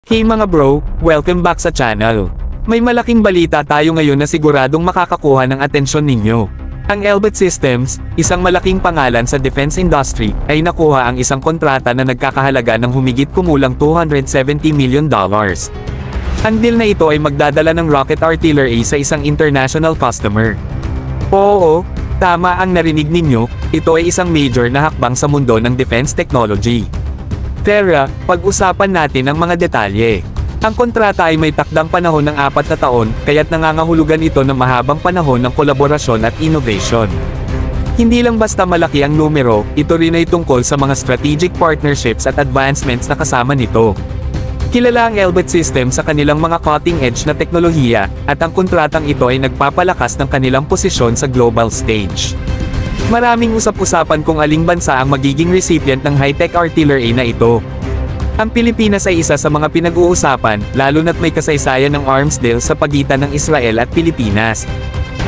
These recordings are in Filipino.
Hey mga bro, welcome back sa channel. May malaking balita tayo ngayon na siguradong makakakuha ng atensyon ninyo. Ang Elbit Systems, isang malaking pangalan sa defense industry, ay nakuha ang isang kontrata na nagkakahalaga ng humigit kumulang $270 million. Ang deal na ito ay magdadala ng rocket artillery sa isang international customer. Oo, tama ang narinig ninyo, ito ay isang major na hakbang sa mundo ng defense technology. Tara, pag-usapan natin ang mga detalye. Ang kontrata ay may takdang panahon ng 4 na taon, kaya't nangangahulugan ito ng mahabang panahon ng kolaborasyon at innovation. Hindi lang basta malaki ang numero, ito rin ay tungkol sa mga strategic partnerships at advancements na kasama nito. Kilala ang Elbit Systems sa kanilang mga cutting-edge na teknolohiya, at ang kontratang ito ay nagpapalakas ng kanilang posisyon sa global stage. Maraming usap-usapan kung aling bansa ang magiging recipient ng high-tech artillery na ito. Ang Pilipinas ay isa sa mga pinag-uusapan, lalo na't may kasaysayan ng arms deal sa pagitan ng Israel at Pilipinas.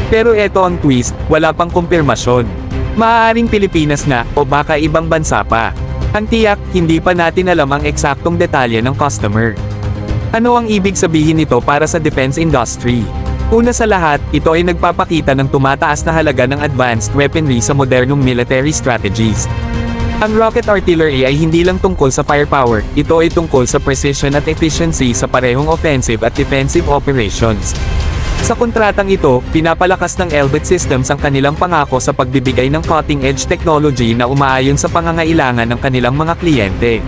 Pero eto ang twist, wala pang kumpirmasyon. Maaaring Pilipinas na, o baka ibang bansa pa. Ang tiyak, hindi pa natin alam ang eksaktong detalye ng customer. Ano ang ibig sabihin nito para sa defense industry? Una sa lahat, ito ay nagpapakita ng tumataas na halaga ng advanced weaponry sa modernong military strategies. Ang rocket artillery ay hindi lang tungkol sa firepower, ito ay tungkol sa precision at efficiency sa parehong offensive at defensive operations. Sa kontratang ito, pinapalakas ng Elbit Systems ang kanilang pangako sa pagbibigay ng cutting-edge technology na umaayon sa pangangailangan ng kanilang mga kliyente.